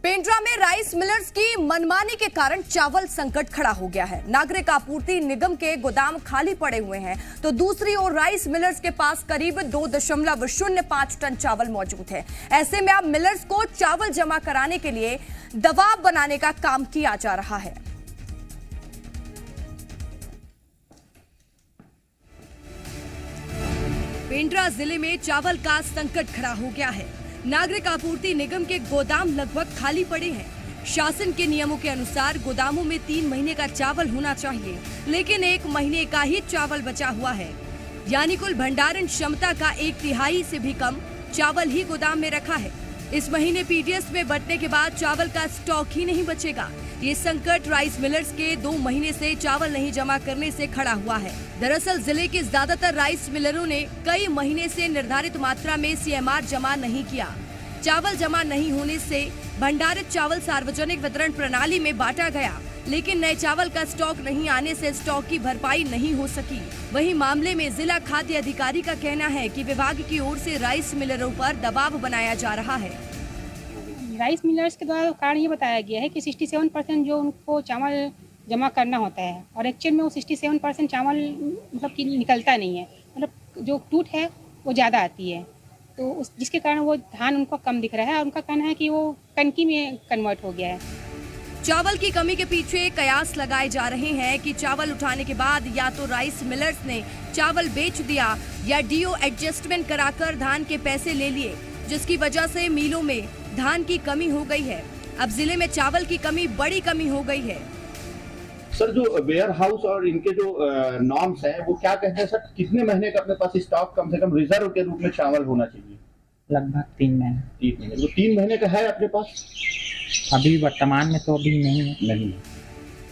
पेंड्रा में rice millers की मनमानी के कारण चावल संकट खड़ा हो गया है। नागरिक आपूर्ति निगम के गोदाम खाली पड़े हुए हैं, तो दूसरी ओर राइस मिलर्स के पास करीब 2.05 टन चावल मौजूद है। ऐसे में अब मिलर्स को चावल जमा कराने के लिए दबाव बनाने का काम किया जा रहा है। पेंड्रा जिले में चावल का संकट खड़ा हो गया है। नागरिक आपूर्ति निगम के गोदाम लगभग खाली पड़े हैं। शासन के नियमों के अनुसार गोदामों में 3 महीने का चावल होना चाहिए, लेकिन 1 महीने का ही चावल बचा हुआ है। यानी कुल भंडारण क्षमता का 1/3 से भी कम चावल ही गोदाम में रखा है। इस महीने पीडीएस में बंटने के बाद चावल का स्टॉक ही नहीं बचेगा। ये संकट राइस मिलर्स के 2 महीने से चावल नहीं जमा करने से खड़ा हुआ है। दरअसल जिले के ज्यादातर राइस मिलरों ने कई महीने से निर्धारित मात्रा में सीएमआर जमा नहीं किया। चावल जमा नहीं होने से भंडारित चावल सार्वजनिक वितरण प्रणाली में बांटा गया, लेकिन नए चावल का स्टॉक नहीं आने से स्टॉक की भरपाई नहीं हो सकी। वहीं मामले में जिला खाद्य अधिकारी का कहना है कि विभाग की ओर से राइस मिलरों पर दबाव बनाया जा रहा है। राइस मिलर्स के द्वारा कारण ये बताया गया है कि 67% जो उनको चावल जमा करना होता है और एक्चुअल में वो 67% चावल मतलब कि निकलता नहीं है, मतलब जो टूट है वो ज़्यादा आती है, तो जिसके कारण वो धान उनको कम दिख रहा है और उनका कहना है कि वो कनकी में कन्वर्ट हो गया है। चावल की कमी के पीछे कयास लगाए जा रहे हैं कि चावल उठाने के बाद या तो राइस मिलर्स ने चावल बेच दिया या डीओ एडजस्टमेंट कराकर धान के पैसे ले लिए, जिसकी वजह से मिलों में धान की कमी हो गई है। अब जिले में चावल की बड़ी कमी हो गई है। सर, जो वेयर हाउस और इनके जो नॉर्म्स हैं वो क्या कहते हैं सर, कितने महीने का अपने पास स्टॉक कम से कम रिजर्व के रूप में चावल होना चाहिए? लगभग 3 महीने। 3 महीने, तो 3 महीने का है अपने पास? अभी वर्तमान में तो अभी नहीं।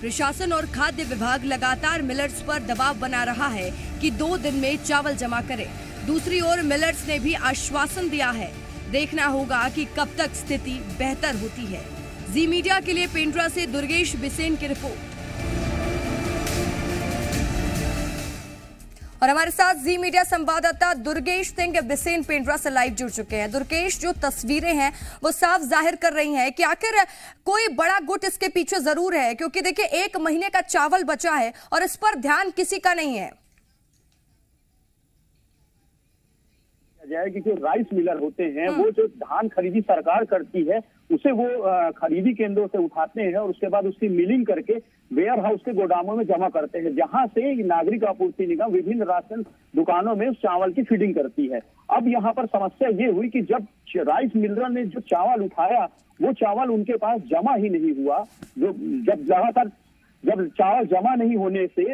प्रशासन और खाद्य विभाग लगातार मिलर्स पर दबाव बना रहा है कि 2 दिन में चावल जमा करें। दूसरी ओर मिलर्स ने भी आश्वासन दिया है। देखना होगा कि कब तक स्थिति बेहतर होती है। जी मीडिया के लिए पेंड्रा से दुर्गेश बिसेन की रिपोर्ट। और हमारे साथ जी मीडिया संवाददाता दुर्गेश सिंह बिसेन पेंड्रा से लाइव जुड़ चुके हैं। दुर्गेश, जो तस्वीरें हैं वो साफ जाहिर कर रही हैं कि आखिर कोई बड़ा गुट इसके पीछे जरूर है, क्योंकि देखिए 1 महीने का चावल बचा है और इस पर ध्यान किसी का नहीं है। जाए कि जो राइस मिलर होते हैं वो जो धान खरीदी सरकार करती है उसे वो खरीदी केंद्रों से उठाते हैं और उसके बाद उसकी मिलिंग करके वेयर हाउस के गोदामों में जमा करते हैं, जहां से नागरिक आपूर्ति निगम विभिन्न राशन दुकानों में उस चावल की फीडिंग करती है। अब यहाँ पर समस्या ये हुई कि जब राइस मिलर ने जो चावल उठाया वो चावल उनके पास जमा ही नहीं हुआ। जब चावल जमा नहीं होने से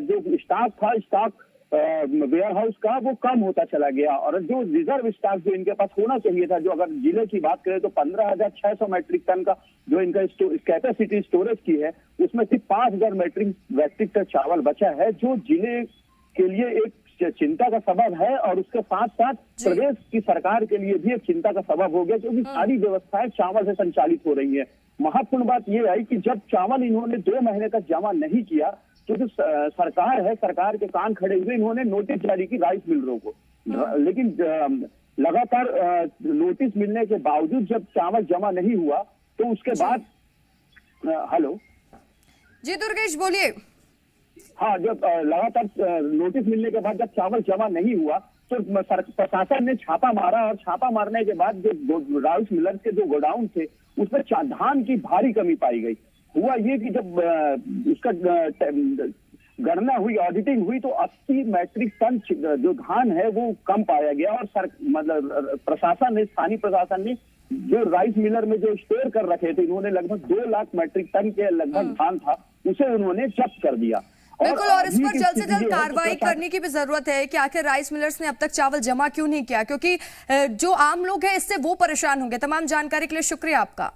जो स्टॉक वेयर हाउस का वो कम होता चला गया और जो रिजर्व स्टॉक जो इनके पास होना चाहिए था, जो अगर जिले की बात करें तो 15,600 मैट्रिक टन का जो इनका कैपेसिटी स्टोरेज की है, उसमें सिर्फ 5,000 मैट्रिक टन चावल बचा है, जो जिले के लिए एक चिंता का सबब है और उसके साथ साथ प्रदेश की सरकार के लिए भी एक चिंता का सबब हो गया, क्योंकि सारी व्यवस्थाएं चावल से संचालित हो रही है। महत्वपूर्ण बात यह आई कि जब चावल इन्होंने 2 महीने तक जमा नहीं किया तो जो सरकार है, सरकार के कान खड़े हुए इन्होंने नोटिस जारी की राइस मिलरों को, लेकिन लगातार नोटिस मिलने के बावजूद जब चावल जमा नहीं हुआ तो उसके बाद हेलो जी दुर्गेश बोलिए। हाँ, जब लगातार नोटिस मिलने के बाद जब चावल जमा नहीं हुआ तो प्रशासन ने छापा मारा और छापा मारने के बाद जो राइस मिलर के जो गोडाउन थे उसमें धान की भारी कमी पाई गई। हुआ ये कि जब उसका गणना हुई, ऑडिटिंग हुई, तो 80 मैट्रिक टन जो धान है वो कम पाया गया और मतलब प्रशासन ने, स्थानीय प्रशासन ने जो राइस मिलर में जो स्टोर कर रखे थे, इन्होंने लगभग 2 लाख मैट्रिक टन के लगभग धान था, उसे उन्होंने जब्त कर दिया। बिल्कुल, और इस पर जल्द से जल्द कार्रवाई करने की भी जरूरत है कि आखिर राइस मिलर्स ने अब तक चावल जमा क्यों नहीं किया, क्योंकि जो आम लोग हैं इससे वो परेशान होंगे। तमाम जानकारी के लिए शुक्रिया आपका।